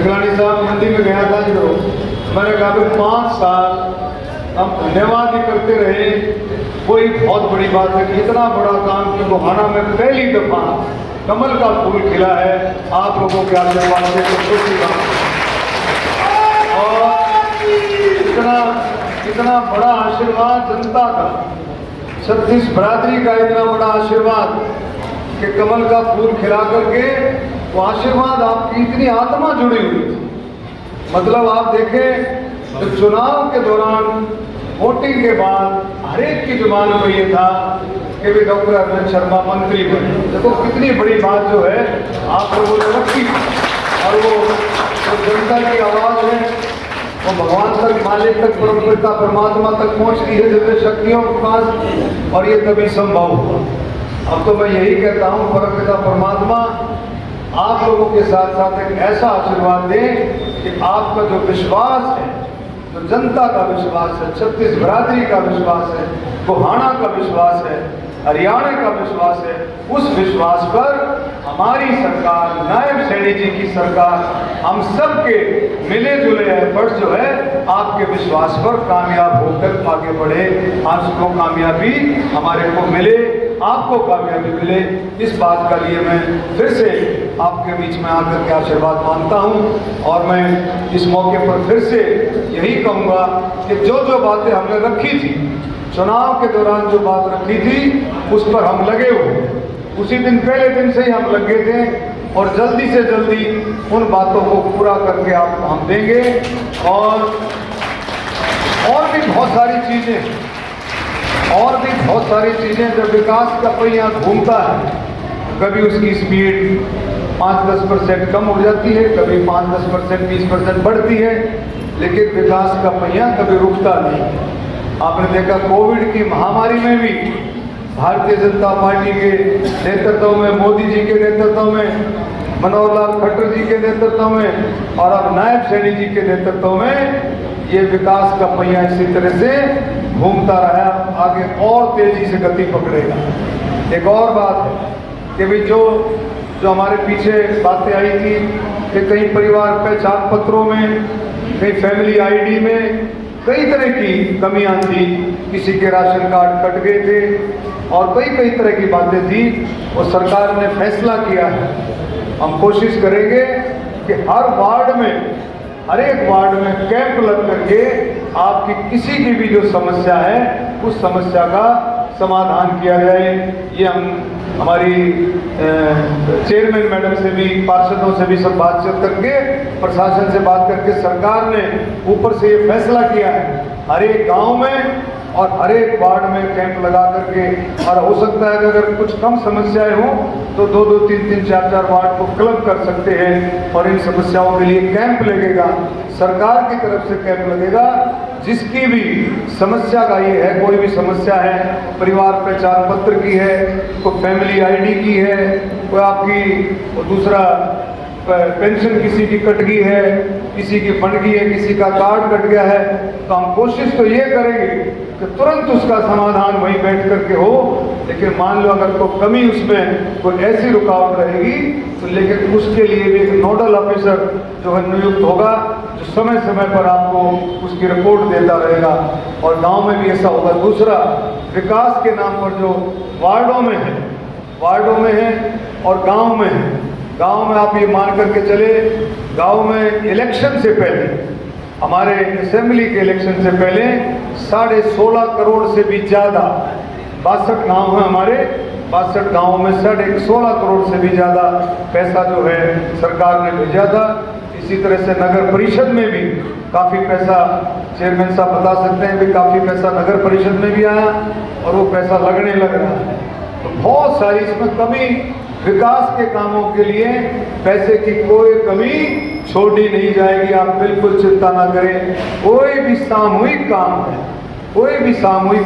खिलाड़ी साहब मंडी में गया था जो मैंने कहा कि 5 साल हम धन्यवाद ही करते रहे, कोई बहुत बड़ी बात है कि इतना बड़ा काम कि गोहाना में पहली दफा कमल का फूल खिला है आप लोगों के आशीर्वाद से, तो खुशी बात। और इतना बड़ा आशीर्वाद जनता का, 36 बरादरी का इतना बड़ा आशीर्वाद कि कमल का फूल खिला करके वो आशीर्वाद आपकी इतनी आत्मा जुड़ी हुई थी। मतलब आप देखें तो चुनाव के दौरान वोटिंग के बाद हर एक की जुबान पर यह था कि भी डॉक्टर अरविंद शर्मा मंत्री बने। देखो कितनी बड़ी बात जो है आप लोगों ने रखी, और वो जनता की आवाज़ है वो भगवान तक, मालिक तक, परमपिता परमात्मा तक पहुँचती है दिव्य शक्तियों के पास, और ये तभी संभव हुआ। अब तो मैं यही कहता हूँ परमपिता परमात्मा आप लोगों के साथ साथ एक ऐसा आशीर्वाद दें कि आपका जो विश्वास है, जो जनता का विश्वास है, 36 बरादरी का विश्वास है, गोहाना का विश्वास है, हरियाणा का विश्वास है, उस विश्वास पर हमारी सरकार, नायब सैनी जी की सरकार, हम सब के मिले जुले एफर्ट जो है आपके विश्वास पर कामयाब होकर आगे बढ़े, आज को कामयाबी हमारे को मिले, आपको कामयाबी मिले। इस बात का लिए मैं फिर से आपके बीच में आकर के आशीर्वाद मांगता हूं, और मैं इस मौके पर फिर से यही कहूँगा कि जो जो बातें हमने रखी थी, चुनाव के दौरान जो बात रखी थी उस पर हम लगे हुए, उसी दिन पहले दिन से ही हम लगे थे, और जल्दी से जल्दी उन बातों को पूरा करके आपको हम देंगे। और भी बहुत सारी चीज़ें, जब विकास का पहिया घूमता है कभी उसकी स्पीड 5-10% कम हो जाती है, कभी 5-10%, 20% बढ़ती है, लेकिन विकास का पहिया कभी रुकता नहीं। आपने देखा कोविड की महामारी में भी भारतीय जनता पार्टी के नेतृत्व में, मोदी जी के नेतृत्व में, मनोहर लाल खट्टर जी के नेतृत्व में, और अब नायब सैनी जी के नेतृत्व में ये विकास का पहिया इसी तरह से घूमता रहा, आगे और तेजी से गति पकड़ेगा। एक और बात है कि भी जो हमारे पीछे बातें आई थी कि कई परिवार पहचान पत्रों में, कई फैमिली आईडी में कई तरह की कमियां थी, किसी के राशन कार्ड कट गए थे और कई तरह की बातें थी, और सरकार ने फैसला किया है। हम कोशिश करेंगे कि हर एक वार्ड में कैंप लग करके आपकी किसी की भी जो समस्या है उस समस्या का समाधान किया जाए। ये हम हमारी चेयरमैन मैडम से भी, पार्षदों से भी सब बातचीत करके, प्रशासन से बात करके सरकार ने ऊपर से ये फैसला किया है हर एक गांव में और हर एक वार्ड में कैंप लगा करके, और हो सकता है कि अगर कुछ कम समस्याएं हों तो 2-2, 3-3, 4-4 वार्ड को क्लब कर सकते हैं, और इन समस्याओं के लिए कैंप लगेगा, सरकार की तरफ से कैंप लगेगा। जिसकी भी समस्या का ये है, कोई भी समस्या है, परिवार पहचान पत्र की है, कोई फैमिली आईडी की है, कोई आपकी दूसरा पेंशन किसी की कट गई है, किसी की बन गई है, किसी का कार्ड कट गया है, तो हम कोशिश तो ये करेंगे कि तुरंत उसका समाधान वहीं बैठ करके हो। लेकिन मान लो अगर कोई कमी उसमें कोई ऐसी रुकावट रहेगी तो लेकिन उसके लिए भी एक नोडल ऑफिसर जो है नियुक्त होगा, जो समय समय पर आपको उसकी रिपोर्ट देता रहेगा, और गांव में भी ऐसा होगा। दूसरा, विकास के नाम पर जो वार्डों में है और गांव में है, गांव में आप ये मान करके चले, गांव में इलेक्शन से पहले, हमारे असेंबली के इलेक्शन से पहले 16.5 करोड़ से भी ज़्यादा 62 गाँव हैं हमारे, 62 गाँवों में 16.5 करोड़ से भी ज़्यादा पैसा जो है सरकार ने भेजा था। इसी तरह से नगर परिषद में भी काफ़ी पैसा, चेयरमैन साहब बता सकते हैं भी काफ़ी पैसा नगर परिषद में भी आया, और वो पैसा लगने लग रहा है। तो बहुत सारी इसमें कमी, विकास के कामों के लिए पैसे की कोई कमी छोड़ी नहीं जाएगी, आप बिल्कुल चिंता ना करें। कोई भी सामूहिक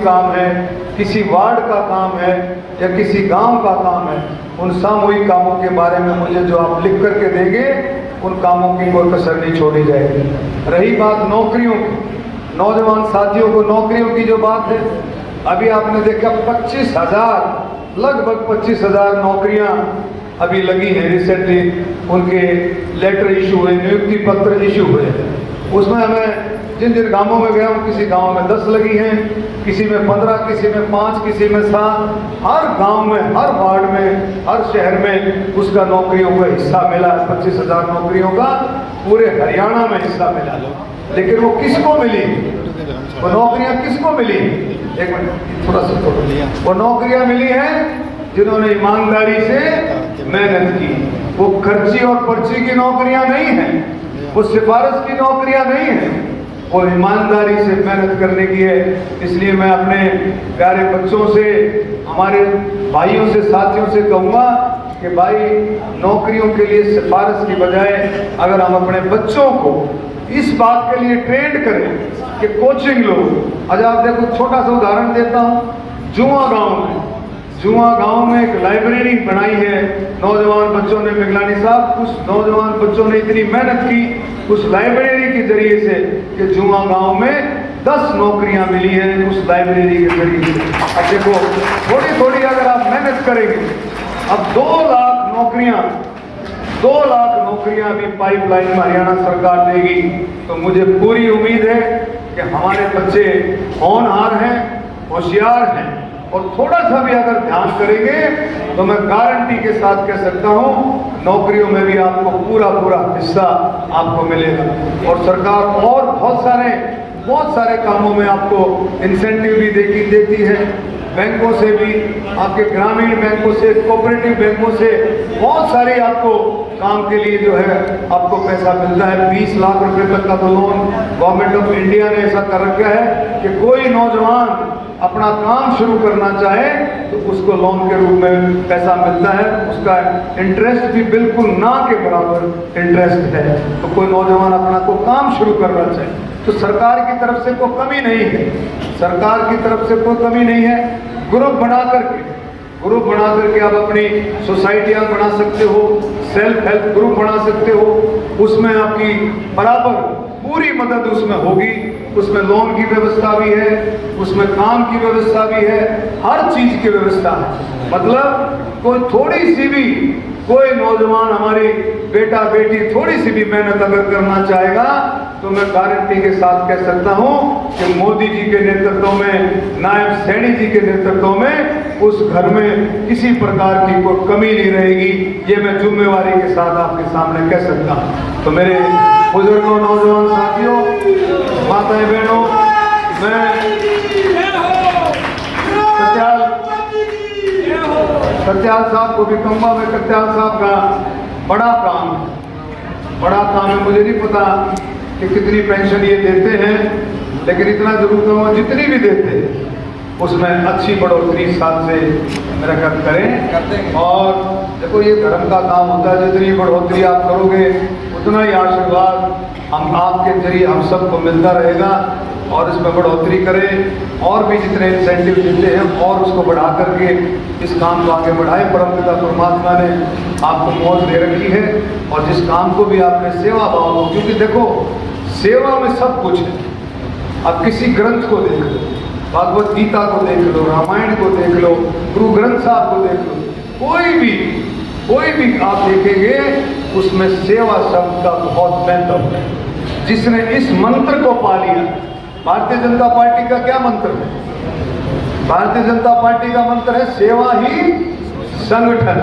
काम है, किसी वार्ड का काम है या किसी गांव का काम है, उन सामूहिक कामों के बारे में मुझे जो आप लिख करके देंगे, उन कामों की कोई कसर नहीं छोड़ी जाएगी। रही बात नौकरियों की, नौजवान साथियों को नौकरियों की जो बात है, अभी आपने देखा 25,000, लगभग 25,000 नौकरियां अभी लगी हैं, रिसेंटली उनके लेटर इशू हुए, नियुक्ति पत्र इशू हुए। उसमें हमें जिन जिन गांवों में गया हूँ, किसी गांव में 10 लगी हैं, किसी में 15, किसी में 5, किसी में 7। हर गांव में, हर वार्ड में, हर शहर में उसका नौकरियों का हिस्सा मिला है। 25,000 नौकरियों का पूरे हरियाणा में हिस्सा मिला। लेकिन वो किसको मिली, वो नौकरियां किसको मिली? एक मिनट, थोड़ा सा वो नौकरियां मिली हैं जिन्होंने ईमानदारी से मेहनत की। वो खर्ची और पर्ची की नौकरियां नहीं हैं, वो सिफारिश की नौकरियां नहीं हैं, वो ईमानदारी से मेहनत करने की है। इसलिए मैं अपने प्यारे बच्चों से, हमारे भाइयों से, साथियों से कहूँगा कि भाई नौकरियों के लिए सिफारिश की बजाय अगर हम अपने बच्चों को इस बात के लिए ट्रेंड करें कि कोचिंग लो। आज आप देखो, छोटा सा उदाहरण देता हूँ, जुआ गांव में एक लाइब्रेरी बनाई है नौजवान बच्चों ने। मिगलानी साहब, उस नौजवान बच्चों ने इतनी मेहनत की उस लाइब्रेरी के जरिए से कि जुआ गांव में 10 नौकरियां मिली हैं उस लाइब्रेरी के जरिए से। अब देखो, थोड़ी थोड़ी अगर आप मेहनत करेंगे, अब 2 लाख नौकरियां अभी पाइपलाइन में हरियाणा सरकार देगी। तो मुझे पूरी उम्मीद है कि हमारे बच्चे होनहार हैं, होशियार हैं, और थोड़ा सा भी अगर ध्यान करेंगे तो मैं गारंटी के साथ कह सकता हूं नौकरियों में भी आपको पूरा हिस्सा आपको मिलेगा। और सरकार और बहुत सारे कामों में आपको इंसेंटिव भी देती है। बैंकों से भी, आपके ग्रामीण बैंकों से, कोऑपरेटिव बैंकों से बहुत सारे आपको काम के लिए जो है आपको पैसा मिलता है। 20 लाख रुपए तक का तो लोन गवर्नमेंट ऑफ इंडिया ने ऐसा कर रखा है कि कोई नौजवान अपना काम शुरू करना चाहे तो उसको लोन के रूप में पैसा मिलता है। उसका इंटरेस्ट भी बिल्कुल ना के बराबर इंटरेस्ट है। तो कोई नौजवान अपना को काम शुरू करना चाहे तो सरकार की तरफ से कोई कमी नहीं है, सरकार की तरफ से कोई कमी नहीं है। ग्रुप बना करके आप अपनी सोसाइटियां बना सकते हो, सेल्फ हेल्प ग्रुप बना सकते हो, उसमें आपकी बराबर पूरी मदद उसमें होगी। उसमें लोन की व्यवस्था भी है, उसमें काम की व्यवस्था भी है, हर चीज की व्यवस्था है। मतलब कोई थोड़ी सी भी, कोई नौजवान, हमारी बेटा बेटी थोड़ी सी भी मेहनत अगर करना चाहेगा तो मैं गारंटी के साथ कह सकता हूं कि मोदी जी के नेतृत्व में, नायब सैनी जी के नेतृत्व में उस घर में किसी प्रकार की कोई कमी नहीं रहेगी। ये मैं जिम्मेवारी के साथ आपके सामने कह सकता हूं। तो मेरे बुजुर्गों, नौजवान साथियों, माताएं बहनों, मैं कत्याल साहब को भी कहूँगा, मैं कत्याल साहब का बड़ा काम है। मुझे नहीं पता कि कितनी पेंशन ये देते हैं, लेकिन इतना जरूर कहूँगा जितनी भी देते हैं उसमें अच्छी बढ़ोतरी साथ से मेरा ख्याल करें। और देखो, ये धर्म का काम होता है, जितनी बढ़ोतरी आप करोगे उतना ही आशीर्वाद हम आपके जरिए हम सबको मिलता रहेगा। और इसमें बढ़ोतरी करें, और भी जितने इंसेंटिव देते हैं और उसको बढ़ा करके इस काम को आगे बढ़ाएं। परमपिता परमात्मा ने आपको मौज दे रखी है और जिस काम को भी आपने सेवा भाव हो, क्योंकि देखो सेवा में सब कुछ है। अब किसी ग्रंथ को देख लो, भागवत गीता को देख लो, रामायण को देख लो, गुरु ग्रंथ साहब को देख लो, कोई भी आप देखेंगे उसमें सेवा शब्द का बहुत महत्व है। जिसने इस मंत्र को पा लिया, भारतीय जनता पार्टी का क्या मंत्र है? भारतीय जनता पार्टी का मंत्र है सेवा ही संगठन।